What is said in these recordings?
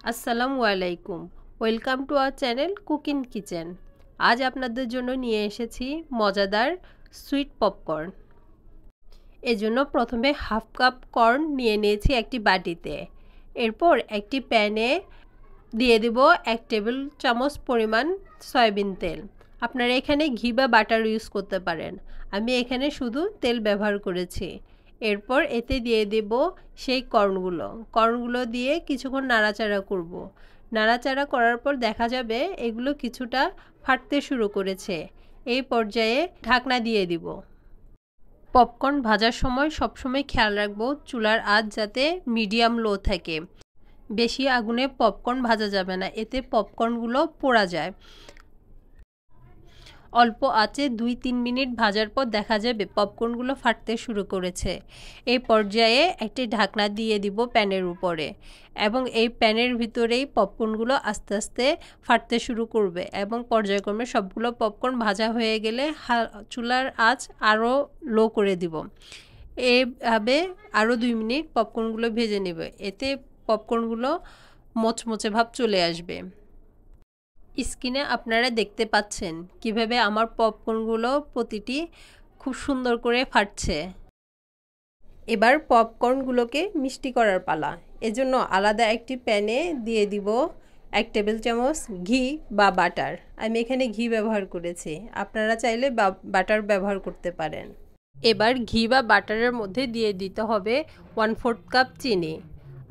আসসালামু আলাইকুম। Welcome to our channel cooking kitchen. আজ আপনাদের জন্য নিয়ে এসেছি মজাদার সুইট পপকর্ন। এজন্য প্রথমে হাফ কাপ কর্ন নিয়ে নিয়েছি একটি বাটিতে। এরপর একটি প্যানে দিয়ে দেব 1 টেবিল চামচ পরিমাণ সয়াবিন তেল। আপনারা এখানে ঘি বা বাটার ইউজ করতে পারেন। আমি এখানে শুধু তেল ব্যবহার করেছি। এরপর এতে দিয়ে দেব সেই কর্নগুলো দিয়ে কিছুক্ষণ নাড়াচাড়া করব। নাড়াচাড়া করার পর দেখা যাবে এগুলো কিছুটা ফাটতে শুরু করেছে। এই পর্যায়ে ঢাকনা দিয়ে দিব। পপকর্ন ভাজার সময় সবসময় খেয়াল রাখব চুলার আঁচ যাতে মিডিয়াম লো থাকে। বেশি আগুনে পপকর্ন ভাজা যাবে না, এতে পপকর্নগুলো পোড়া যায়। অল্প আঁচে 2-3 মিনিট ভাজার পর দেখা যাবে পপকর্নগুলো ফাটতে শুরু করেছে। এই পর্যায়ে একটি ঢাকনা দিয়ে দিব প্যানের উপরে এবং এই প্যানের ভিতরেই পপকর্নগুলো আস্তে আস্তে ফাটতে শুরু করবে এবং পর্যায়ক্রমে সবগুলো পপকর্ন ভাজা হয়ে গেলে চুলার আঁচ আরও লো করে দিব। এইভাবে আরও 2 মিনিট পপকর্নগুলো ভেজে নেবে, এতে পপকর্নগুলো মচমচে ভাব চলে আসবে। স্ক্রিনে আপনারা দেখতে পাচ্ছেন কিভাবে আমার পপকর্নগুলো প্রতিটি খুব সুন্দর করে ফাটছে। এবার পপকর্নগুলোকে মিষ্টি করার পালা। এজন্য আলাদা একটি প্যানে দিয়ে দিব 1 টেবিল চামচ ঘি বা বাটার। আমি এখানে ঘি ব্যবহার করেছি, আপনারা চাইলে বাটার ব্যবহার করতে পারেন। এবার ঘি বা বাটারের মধ্যে দিয়ে দিতে হবে 1/4 কাপ চিনি।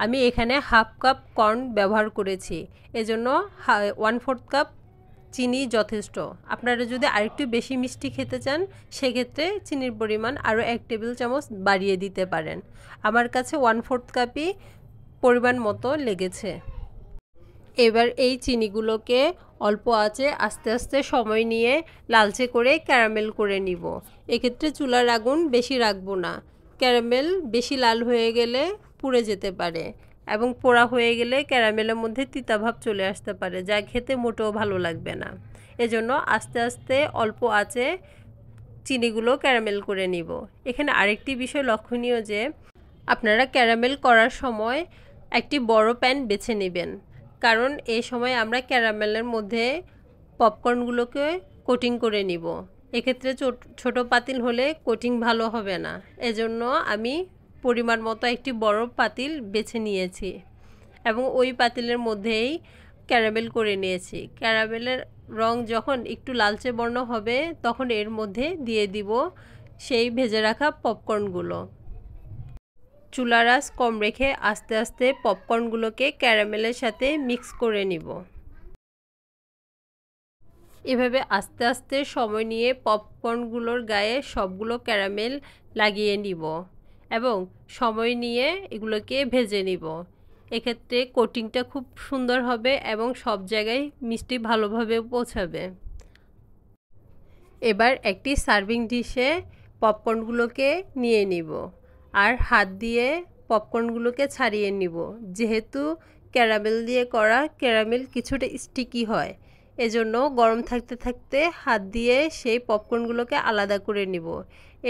আমি এখানে হাফ কাপ কর্ন ব্যবহার করেছি, এজন্য 1/4 কাপ চিনি যথেষ্ট। আপনারা যদি আরেকটু বেশি মিষ্টি খেতে চান সেক্ষেত্রে চিনির পরিমাণ আরও 1 টেবিল চামচ বাড়িয়ে দিতে পারেন। আমার কাছে 1/4 কাপই পরিমাণ মতো লেগেছে। এবার এই চিনিগুলোকে অল্প আঁচে আস্তে আস্তে সময় নিয়ে লালচে করে ক্যারামেল করে নিব। এক্ষেত্রে চুলার আগুন বেশি রাখবো না, ক্যারামেল বেশি লাল হয়ে গেলে পুড়ে যেতে পারে এবং পোড়া হয়ে গেলে ক্যারামেলের মধ্যে তিতাভাব চলে আসতে পারে, যা খেতে মোটেও ভালো লাগবে না। এজন্য আস্তে আস্তে অল্প আঁচে চিনিগুলো ক্যারামেল করে নিব। এখানে আরেকটি বিষয় লক্ষণীয় যে আপনারা ক্যারামেল করার সময় একটি বড় প্যান বেছে নেবেন, কারণ এই সময় আমরা ক্যারামেলের মধ্যে পপকর্নগুলোকে কোটিং করে নিব। এক্ষেত্রে ছোট পাতিল হলে কোটিং ভালো হবে না, এজন্য আমি পরিমাণ মতো একটি বড় পাতিল বেছে নিয়েছি এবং ওই পাতিলের মধ্যেই ক্যারামেল করে নিয়েছি। ক্যারামেলের রং যখন একটু লালচে বর্ণ হবে তখন এর মধ্যে দিয়ে দিব সেই ভেজে রাখা পপকর্নগুলো। চুলার আঁচ কম রেখে আস্তে আস্তে পপকর্নগুলোকে ক্যারামেলের সাথে মিক্স করে নিব। এভাবে আস্তে আস্তে সময় নিয়ে পপকর্নগুলোর গায়ে সবগুলো ক্যারামেল লাগিয়ে নিব এবং সময় নিয়ে এগুলোকে ভেজে নিব। এক্ষেত্রে কোটিংটা খুব সুন্দর হবে এবং সব জায়গায় মিষ্টি ভালোভাবে পৌঁছাবে। এবার একটি সার্ভিং ডিশে পপকর্নগুলোকে নিয়ে নিব আর হাত দিয়ে পপকর্নগুলোকে ছাড়িয়ে নিব। যেহেতু ক্যারামেল দিয়ে করা, ক্যারামেল কিছুটা স্টিকি হয়, এজন্য গরম থাকতে থাকতে হাত দিয়ে সেই পপকর্নগুলোকে আলাদা করে নিব।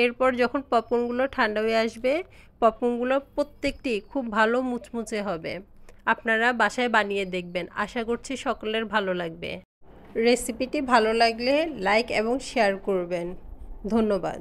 এরপর যখন পপকর্নগুলো ঠান্ডা হয়ে আসবে, পপকর্নগুলো প্রত্যেকটি খুব ভালো মুচমুচে হবে। আপনারা বাসায় বানিয়ে দেখবেন, আশা করছি সকলের ভালো লাগবে। রেসিপিটি ভালো লাগলে লাইক এবং শেয়ার করবেন। ধন্যবাদ।